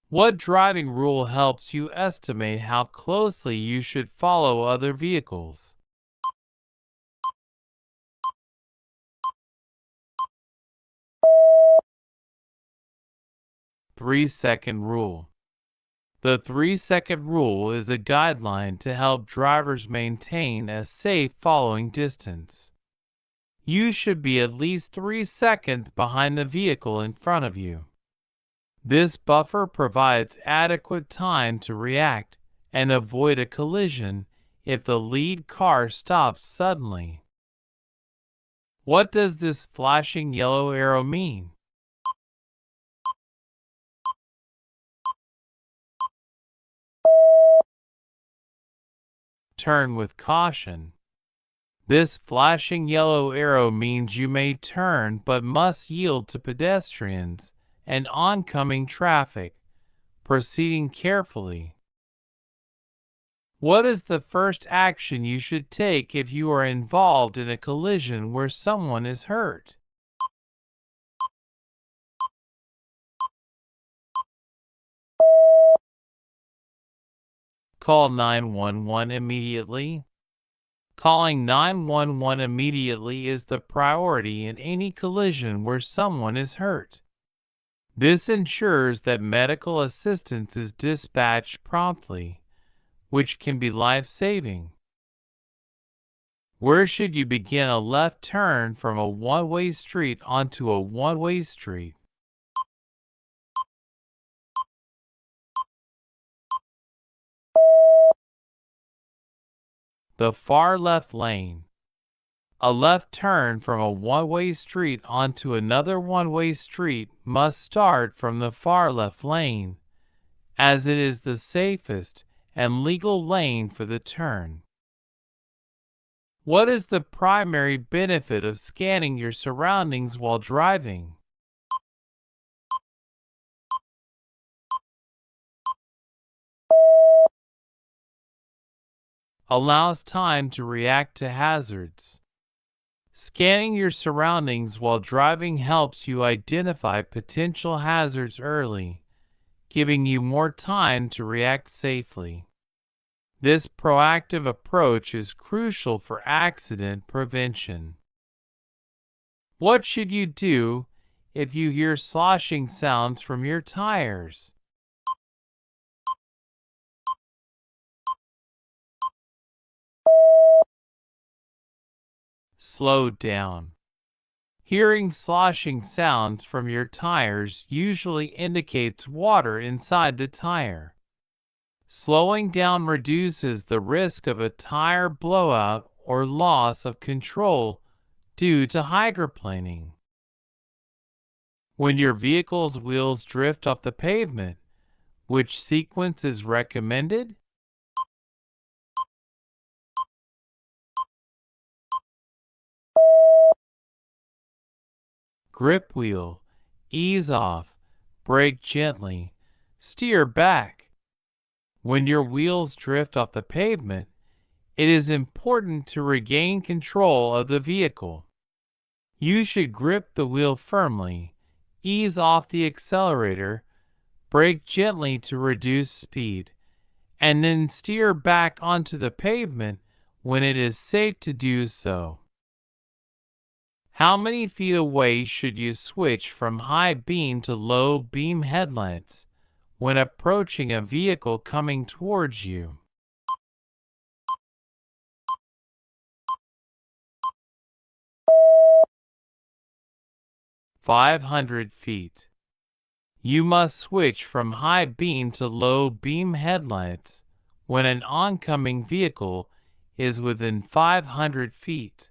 What driving rule helps you estimate how closely you should follow other vehicles? 3-second rule. The 3-second rule is a guideline to help drivers maintain a safe following distance. You should be at least 3 seconds behind the vehicle in front of you. This buffer provides adequate time to react and avoid a collision if the lead car stops suddenly. What does this flashing yellow arrow mean? Turn with caution. This flashing yellow arrow means you may turn but must yield to pedestrians and oncoming traffic, proceeding carefully. What is the first action you should take if you are involved in a collision where someone is hurt? Call 911 immediately. Calling 911 immediately is the priority in any collision where someone is hurt. This ensures that medical assistance is dispatched promptly, which can be life-saving. Where should you begin a left turn from a one-way street onto a one-way street? The far left lane. A left turn from a one-way street onto another one-way street must start from the far left lane, as it is the safest and legal lane for the turn. What is the primary benefit of scanning your surroundings while driving? Allows time to react to hazards. Scanning your surroundings while driving helps you identify potential hazards early, giving you more time to react safely. This proactive approach is crucial for accident prevention. What should you do if you hear sloshing sounds from your tires? Slow down. Hearing sloshing sounds from your tires usually indicates water inside the tire. Slowing down reduces the risk of a tire blowout or loss of control due to hydroplaning. When your vehicle's wheels drift off the pavement, which sequence is recommended? Grip wheel, ease off, brake gently, steer back. When your wheels drift off the pavement, it is important to regain control of the vehicle. You should grip the wheel firmly, ease off the accelerator, brake gently to reduce speed, and then steer back onto the pavement when it is safe to do so. How many feet away should you switch from high beam to low beam headlights when approaching a vehicle coming towards you? 500 feet. You must switch from high beam to low beam headlights when an oncoming vehicle is within 500 feet.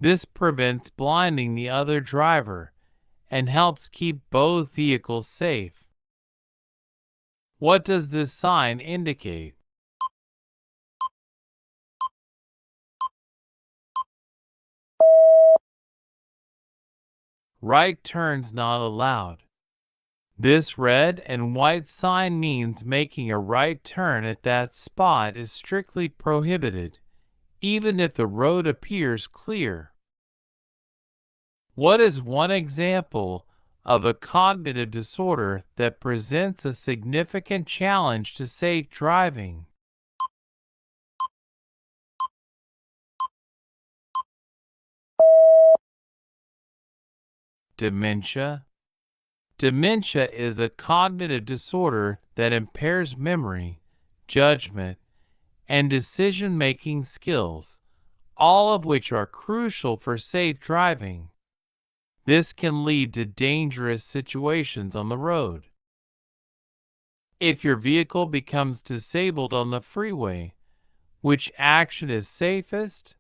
This prevents blinding the other driver and helps keep both vehicles safe. What does this sign indicate? Right turns not allowed. This red and white sign means making a right turn at that spot is strictly prohibited, even if the road appears clear. What is one example of a cognitive disorder that presents a significant challenge to safe driving. Dementia. Dementia is a cognitive disorder that impairs memory, judgment, and decision-making skills, all of which are crucial for safe driving. This can lead to dangerous situations on the road. If your vehicle becomes disabled on the freeway, which action is safest?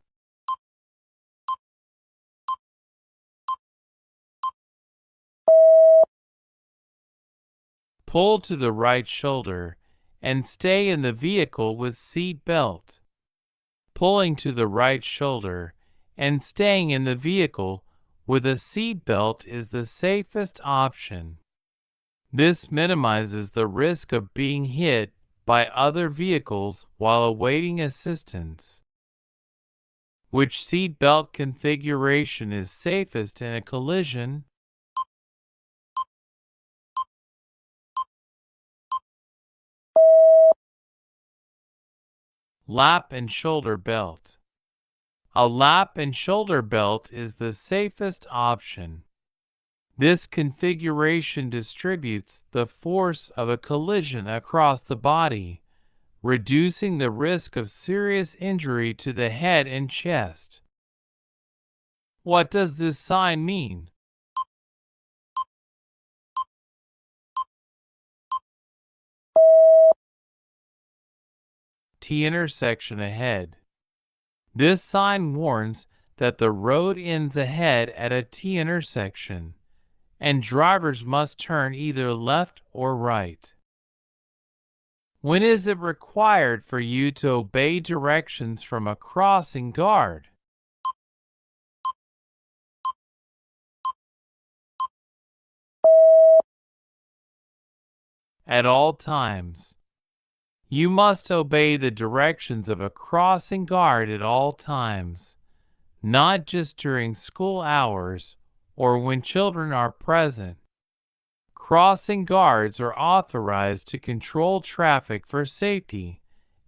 Pull to the right shoulder and stay in the vehicle with seat belt. Pulling to the right shoulder and staying in the vehicle with a seat belt is the safest option. This minimizes the risk of being hit by other vehicles while awaiting assistance. Which seat belt configuration is safest in a collision? Lap and shoulder belt. A lap and shoulder belt is the safest option. This configuration distributes the force of a collision across the body, reducing the risk of serious injury to the head and chest. What does this sign mean? T intersection ahead. This sign warns that the road ends ahead at a T intersection, and drivers must turn either left or right. When is it required for you to obey directions from a crossing guard? At all times. You must obey the directions of a crossing guard at all times, not just during school hours or when children are present. Crossing guards are authorized to control traffic for safety,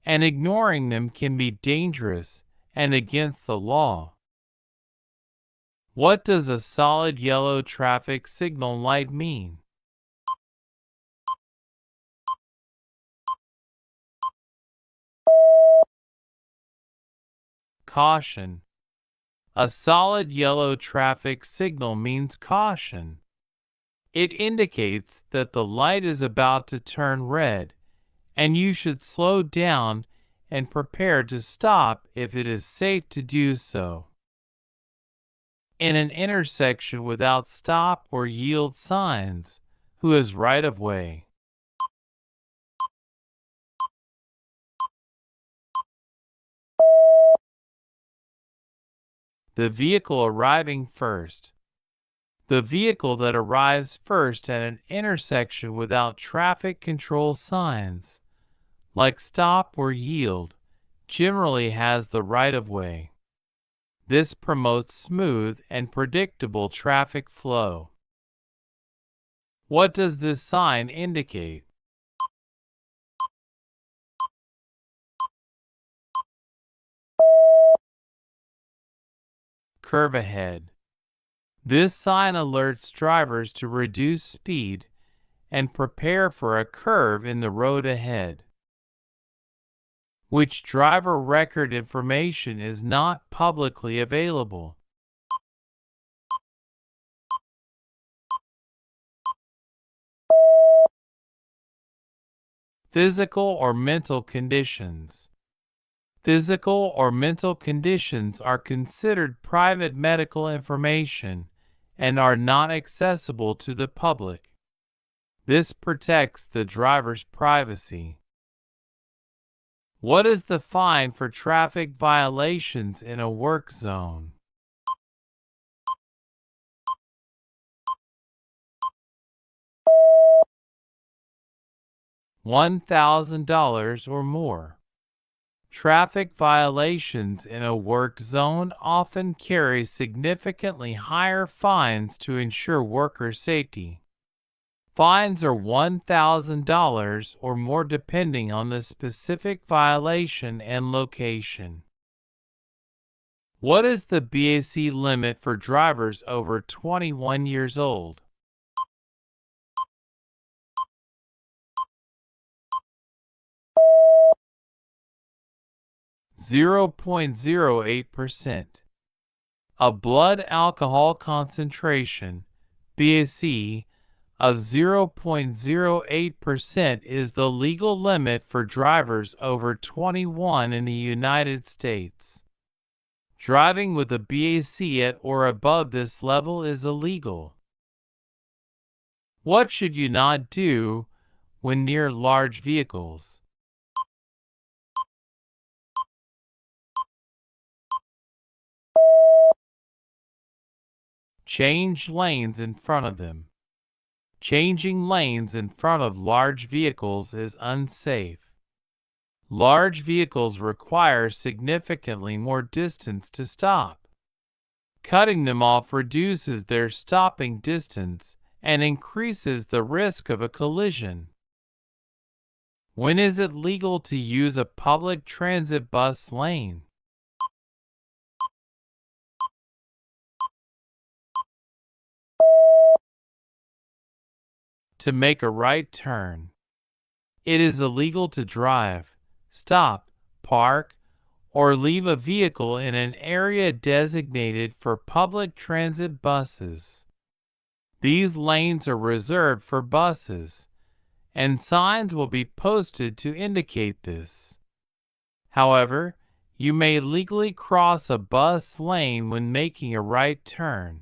and ignoring them can be dangerous and against the law. What does a solid yellow traffic signal light mean? Caution. A solid yellow traffic signal means caution. It indicates that the light is about to turn red, and you should slow down and prepare to stop if it is safe to do so. In an intersection without stop or yield signs, who is right of way? The vehicle arriving first. The vehicle that arrives first at an intersection without traffic control signs, like stop or yield, generally has the right of way. This promotes smooth and predictable traffic flow. What does this sign indicate? Curve ahead. This sign alerts drivers to reduce speed and prepare for a curve in the road ahead. Which driver record information is not publicly available? Physical or mental conditions. Physical or mental conditions are considered private medical information and are not accessible to the public. This protects the driver's privacy. What is the fine for traffic violations in a work zone? $1,000 or more. Traffic violations in a work zone often carry significantly higher fines to ensure worker safety. Fines are $1,000 or more depending on the specific violation and location. What is the BAC limit for drivers over 21 years old? 0.08%. A blood alcohol concentration, BAC, of 0.08% is the legal limit for drivers over 21 in the United States. Driving with a BAC at or above this level is illegal. What should you not do when near large vehicles? Change lanes in front of them. Changing lanes in front of large vehicles is unsafe. Large vehicles require significantly more distance to stop. Cutting them off reduces their stopping distance and increases the risk of a collision. When is it legal to use a public transit bus lane? To make a right turn. It is illegal to drive, stop, park, or leave a vehicle in an area designated for public transit buses. These lanes are reserved for buses, and signs will be posted to indicate this. However, you may legally cross a bus lane when making a right turn.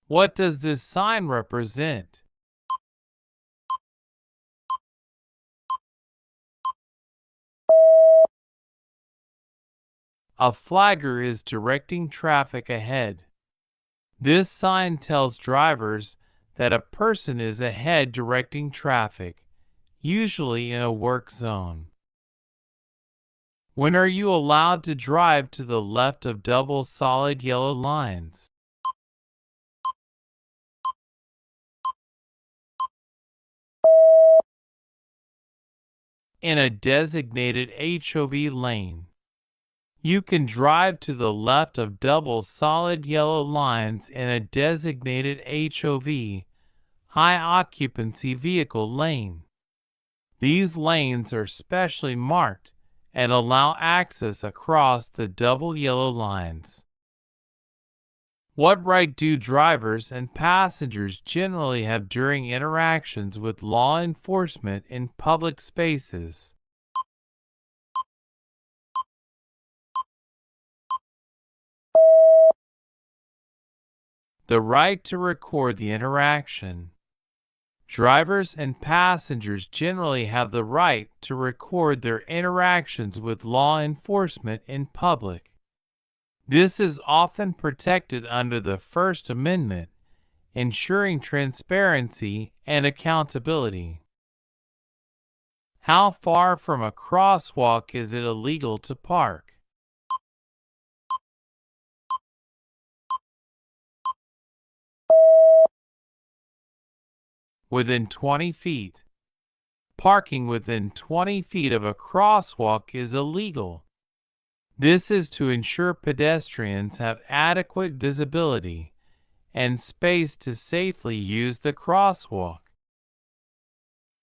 What does this sign represent? A flagger is directing traffic ahead. This sign tells drivers that a person is ahead directing traffic, usually in a work zone. When are you allowed to drive to the left of double solid yellow lines? In a designated HOV lane. You can drive to the left of double solid yellow lines in a designated HOV, high occupancy vehicle lane. These lanes are specially marked and allow access across the double yellow lines. What right do drivers and passengers generally have during interactions with law enforcement in public spaces? The right to record the interaction. Drivers and passengers generally have the right to record their interactions with law enforcement in public. This is often protected under the First Amendment, ensuring transparency and accountability. How far from a crosswalk is it illegal to park? Within 20 feet. Parking within 20 feet of a crosswalk is illegal. This is to ensure pedestrians have adequate visibility and space to safely use the crosswalk.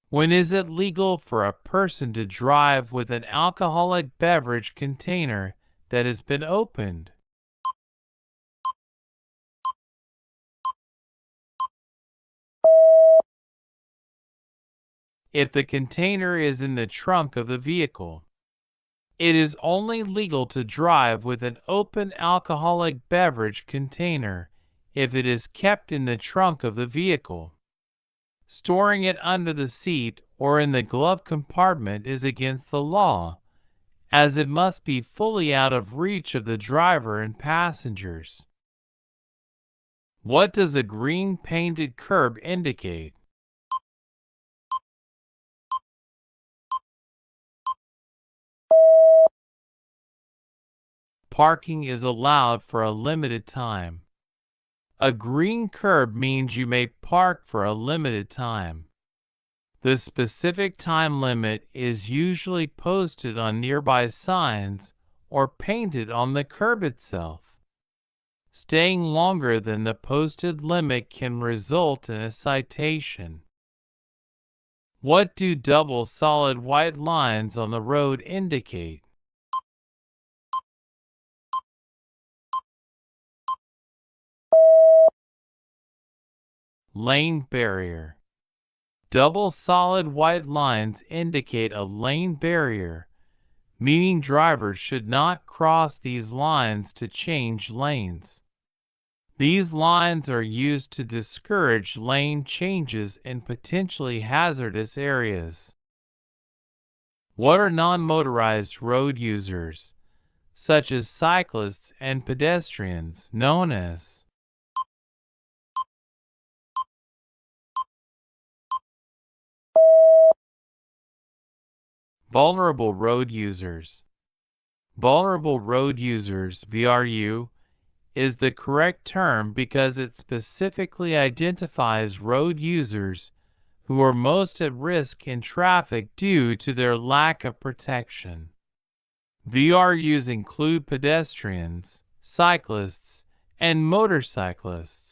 When is it legal for a person to drive with an alcoholic beverage container that has been opened? If the container is in the trunk of the vehicle. It is only legal to drive with an open alcoholic beverage container if it is kept in the trunk of the vehicle. Storing it under the seat or in the glove compartment is against the law, as it must be fully out of reach of the driver and passengers. What does a green painted curb indicate? parking is allowed for a limited time. A green curb means you may park for a limited time. The specific time limit is usually posted on nearby signs or painted on the curb itself. Staying longer than the posted limit can result in a citation. What do double solid white lines on the road indicate? Lane barrier. Double solid white lines indicate a lane barrier, meaning drivers should not cross these lines to change lanes. These lines are used to discourage lane changes in potentially hazardous areas. What are non-motorized road users, such as cyclists and pedestrians, known as? Vulnerable road users. Vulnerable road users, VRU, is the correct term because it specifically identifies road users who are most at risk in traffic due to their lack of protection. VRUs include pedestrians, cyclists, and motorcyclists.